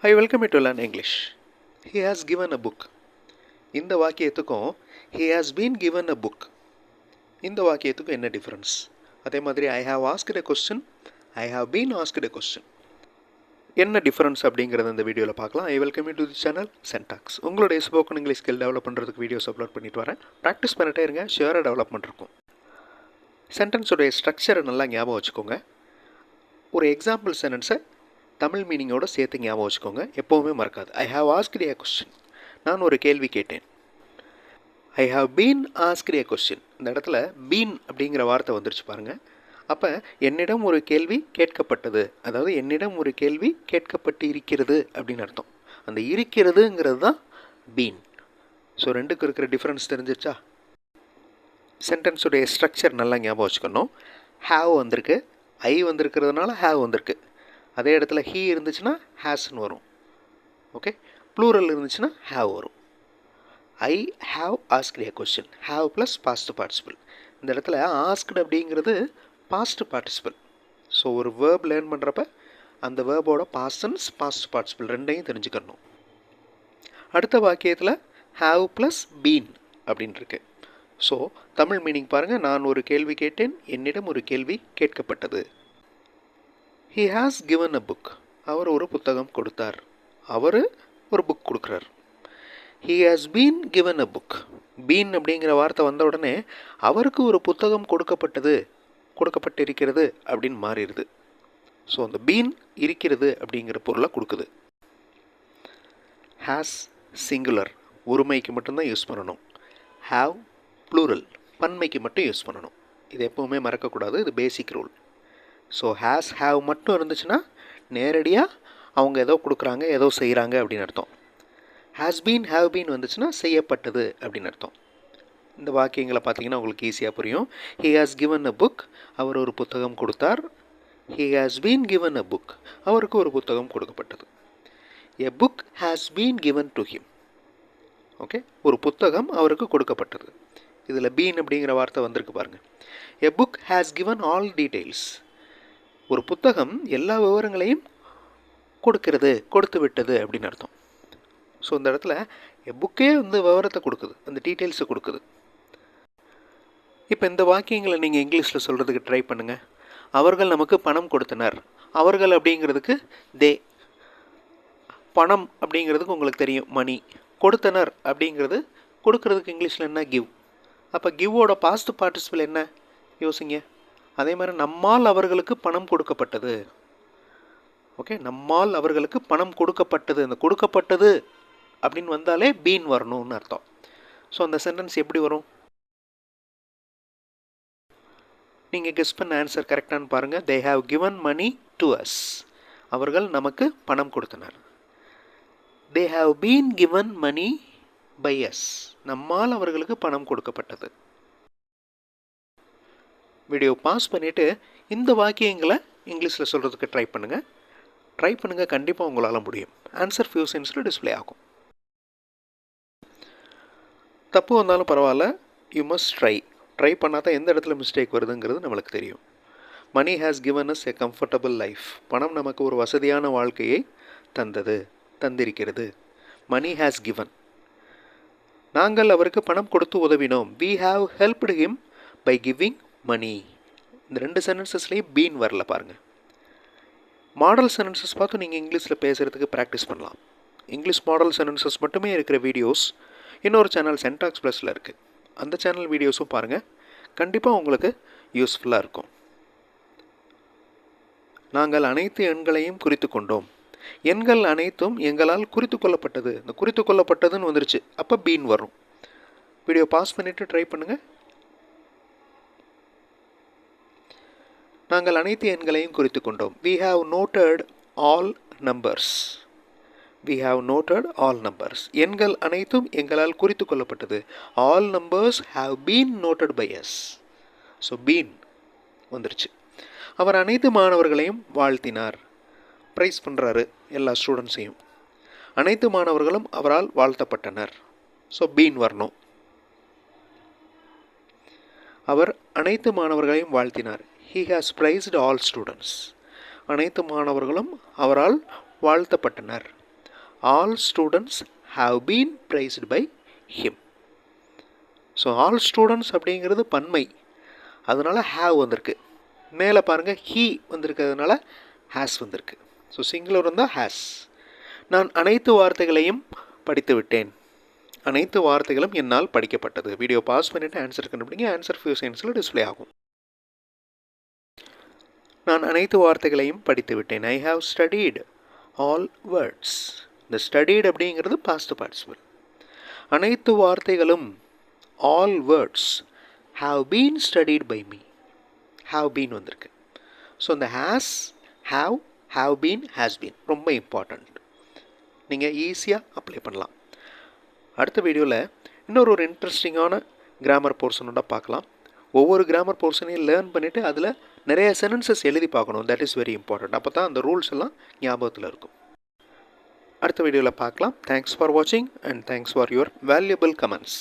I welcome you to learn English. He has given a book. இந்த வாக்கியத்துக்கும் he has been given a book. இந்த வாக்கியத்துக்கும் என்ன difference? அதே மாதிரி I have asked a question, I have been asked a question. என்ன difference அப்படிங்கிறத இந்த வீடியோவில் பார்க்கலாம். I welcome you to the channel சென்டாக்ஸ். உங்களுடைய ஸ்போக்கன் இங்கிலீஷ் ஸ்கில் டெவலப் பண்ணுறதுக்கு வீடியோஸ் அப்லோட் பண்ணிட்டு வரேன். ப்ராக்டிஸ் பண்ணிட்டே இருங்க, ஷியராக டெவலப்மெண்ட் இருக்கும். சென்டென்ஸோடைய ஸ்ட்ரக்சரை நல்லா ஞாபகம் வச்சுக்கோங்க. ஒரு எக்ஸாம்பிள் சென்டென்ஸை தமிழ் மீனிங்கோடு சேர்த்து ஞாபகம் வச்சுக்கோங்க, எப்போவுமே மறக்காது. ஐ ஹாவ் ஆஸ்க்டு ஏ கொஸ்டின், நான் ஒரு கேள்வி கேட்டேன். I have been asked a question, இந்த இடத்துல பீன் அப்படிங்கிற வார்த்தை வந்துருச்சு பாருங்கள். அப்போ என்னிடம் ஒரு கேள்வி கேட்கப்பட்டது, அதாவது என்னிடம் ஒரு கேள்வி கேட்கப்பட்டு இருக்கிறது அப்படின்னு அர்த்தம். அந்த இருக்கிறதுங்கிறது தான் பீன். ஸோ ரெண்டுக்கு இருக்கிற டிஃப்ரென்ஸ் தெரிஞ்சிருச்சா? சென்டென்ஸுடைய ஸ்ட்ரக்சர் நல்லா ஞாபகம் வச்சுக்கணும். ஹாவ் வந்திருக்கு, ஐ வந்திருக்கிறதுனால ஹாவ் வந்திருக்கு. அதே இடத்துல ஹீ இருந்துச்சுன்னா ஹேஸ்ன்னு வரும். ஓகே, ப்ளூரல் இருந்துச்சுன்னா ஹாவ் வரும். I have asked a question, have plus past participle. இந்த இடத்துல ஆஸ்க்டு அப்படிங்கிறது பாஸ்ட் பார்ட்டிசிபிள். ஸோ ஒரு வேர்ப் லேர்ன் பண்ணுறப்ப அந்த வேர்போட பாஸ்ட் டென்ஸ் பாஸ்ட் பார்ட்டிசிபிள் ரெண்டையும் தெரிஞ்சுக்கணும். அடுத்த வாக்கியத்தில் ஹாவ் ப்ளஸ் பீன் அப்படின்னு இருக்கு. ஸோ தமிழ் மீனிங் பாருங்கள். நான் ஒரு கேள்வி கேட்டேன், என்னிடம் ஒரு கேள்வி கேட்கப்பட்டது. He has given a book, அவர் ஒரு புத்தகம் கொடுத்தார், அவர் ஒரு புக் கொடுக்குறார். He has been given a book, been அப்படிங்கிற வார்த்தை வந்த உடனே அவருக்கு ஒரு புத்தகம் கொடுக்கப்பட்டிருக்கிறது அப்படின்னு மாறிடுது. ஸோ அந்த பீன் இருக்கிறது அப்படிங்கிற பொருளை கொடுக்குது. ஹேஸ் சிங்குலர், ஒருமைக்கு மட்டும்தான் யூஸ் பண்ணணும். ஹாவ் ப்ளூரல், பன்மைக்கு மட்டும் யூஸ் பண்ணணும். இது எப்போவுமே மறக்கக்கூடாது, இது பேசிக் ரூல். ஸோ ஹேஸ் ஹாவ் மட்டும் இருந்துச்சுன்னா நேரடியாக அவங்க ஏதோ கொடுக்குறாங்க, ஏதோ செய்கிறாங்க அப்படின்னு அர்த்தம். ஹேஸ் பீன் ஹாவ் பீன் வந்துச்சுன்னா செய்யப்பட்டது அப்படின்னு அர்த்தம். இந்த வாக்கியங்களை பார்த்தீங்கன்னா உங்களுக்கு ஈஸியாக புரியும். He has given a book, அவர் ஒரு புத்தகம் கொடுத்தார். He has been given a book, அவருக்கு ஒரு புத்தகம் கொடுக்கப்பட்டது. A book has been given to him. Okay, ஒரு புத்தகம் அவருக்கு கொடுக்கப்பட்டது. இதில் பீன் அப்படிங்கிற வார்த்தை வந்திருக்கு பாருங்கள். எ book has given all details, ஒரு புத்தகம் எல்லா விவரங்களையும் கொடுத்து விட்டது அப்படின்னு அர்த்தம். ஸோ இந்த இடத்துல புக்கே வந்து விவரத்தை கொடுக்குது, அந்த டீட்டெயில்ஸை கொடுக்குது. இப்போ இந்த வாக்கியங்களை நீங்கள் இங்கிலீஷில் சொல்கிறதுக்கு ட்ரை பண்ணுங்கள். அவர்கள் நமக்கு பணம் கொடுத்தனர், அவர்கள் அப்படிங்கிறதுக்கு தே, பணம் அப்படிங்கிறதுக்கு உங்களுக்கு தெரியும் மணி, கொடுத்தனர் அப்படிங்கிறது கொடுக்கறதுக்கு இங்கிலீஷில் என்ன கிவ். அப்போ கிவ்வோட பாஸ்ட் பார்ட்டிசிபிள் என்ன யோசிங்க. அதே மாதிரி நம்மால் அவர்களுக்கு பணம் கொடுக்கப்பட்டது. ஓகே, நம்மால் அவர்களுக்கு பணம் கொடுக்கப்பட்டது, அந்த கொடுக்கப்பட்டது அப்படின்னு வந்தாலே பீன் வரணும்னு அர்த்தம். ஸோ அந்த சென்டென்ஸ் எப்படி வரும்? நீங்கள் கெஸ் பண்ண ஆன்சர் கரெக்டானு பாருங்கள். They have given money to us, அவர்கள் நமக்கு பணம் கொடுத்தனர். They have been given money by us, நம்மால் அவர்களுக்கு பணம் கொடுக்கப்பட்டது. வீடியோ பாஸ் பண்ணிவிட்டு இந்த வாக்கியங்களை இங்கிலீஷில் சொல்கிறதுக்கு ட்ரை பண்ணுங்கள். கண்டிப்பாக உங்களால் முடியும். ஆன்சர் ஃபியூ செகண்ட்ஸில் டிஸ்பிளே ஆகும். தப்பு வந்தாலும் பரவாயில்ல, யூ மஸ்ட் ட்ரை பண்ணால் தான் எந்த இடத்துல மிஸ்டேக் வருதுங்கிறது நம்மளுக்கு தெரியும். Money has given us a comfortable life, பணம் நமக்கு ஒரு வசதியான வாழ்க்கையை தந்திருக்கிறது. மணி ஹேஸ் கிவன், நாங்கள் அவருக்கு பணம் கொடுத்து உதவினோம். We have helped him by giving money. இந்த ரெண்டு சென்டென்சஸ்லேயும் பீன் வரல பாருங்கள். மாடல் சென்டென்சஸ் பார்த்து நீங்கள் இங்கிலீஷில் பேசுகிறதுக்கு ப்ராக்டிஸ் பண்ணலாம். இங்கிலீஷ் மாடல் சென்டென்சஸ் மட்டுமே இருக்கிற வீடியோஸ் இன்னொரு சேனல் சென்டாக்ஸ் ப்ளஸில் இருக்குது. அந்த சேனல் வீடியோஸும் பாருங்கள், கண்டிப்பாக உங்களுக்கு யூஸ்ஃபுல்லாக இருக்கும். நாங்கள் அனைத்து எண்களையும் குறித்து கொண்டோம். எண்கள் அனைத்தும் எங்களால் குறித்து கொள்ளப்பட்டது. இந்த குறித்து கொள்ளப்பட்டதுன்னு வந்துருச்சு, அப்போ பீன் வரும். வீடியோ பாஸ் பண்ணிவிட்டு ட்ரை பண்ணுங்கள். நாங்கள் அனைத்து எண்களையும் குறித்து கொண்டோம். We have noted all numbers. We have noted all numbers. எண்கள் அனைத்தும் எங்களால் குறித்து கொள்ளப்பட்டது. All numbers have been noted by us. So been வந்துருச்சு. அவர் அனைத்து மாணவர்களையும் வாழ்த்தினார். ப்ரைஸ் பண்ணுறாரு எல்லா ஸ்டூடெண்ட்ஸையும். அனைத்து மாணவர்களும் அவரால் வாழ்த்தப்பட்டனர். ஸோ பீன் வரணும். அவர் அனைத்து மாணவர்களையும் வாழ்த்தினார். He has praised all students. அனைத்து மாணவர்களும் அவரால் வாழ்த்தப்பட்டனர். All students have been praised by him. So all students அப்படிங்கிறது பன்மை, அதனால் ஹாவ் வந்திருக்கு. மேலே பாருங்கள் ஹீ வந்திருக்கிறதுனால ஹேஸ் வந்திருக்கு. ஸோ சிங்குலர் வந்தால் ஹேஸ். நான் அனைத்து வார்த்தைகளையும் படித்து விட்டேன். அனைத்து வார்த்தைகளும் என்னால் படிக்கப்பட்டது. வீடியோ பாஸ் பண்ணிவிட்டு ஆன்சர் கண்டுபிடிங்க. ஆன்சர் ஃபியூ செகண்ட்ஸில் டிஸ்பிளே ஆகும். நான் அனைத்து வார்த்தைகளையும் படித்து விட்டேன். I have studied all words. இந்த ஸ்டடீடு அப்படிங்கிறது பாஸ்ட் பார்ட்டிசிபிள். அனைத்து வார்த்தைகளும் all words have been studied by me. Have been வந்திருக்கு. ஸோ இந்த has, have been, has been ரொம்ப இம்பார்ட்டண்ட். நீங்கள் ஈஸியாக அப்ளை பண்ணலாம். அடுத்த வீடியோவில் இன்னொரு இன்ட்ரெஸ்டிங்கான கிராமர் போர்ஷனோட பார்க்கலாம். ஒவ்வொரு கிராமர் போர்ஷனையும் லேர்ன் பண்ணிவிட்டு அதில் நிறைய சென்டென்சஸ் எழுதி பார்க்கணும். That is very important. அப்போ தான் அந்த ரூல்ஸ் எல்லாம் ஞாபகத்தில் இருக்கும். அடுத்த வீடியோவில் பார்க்கலாம். தேங்க்ஸ் ஃபார் வாட்சிங் and thanks for your valuable comments.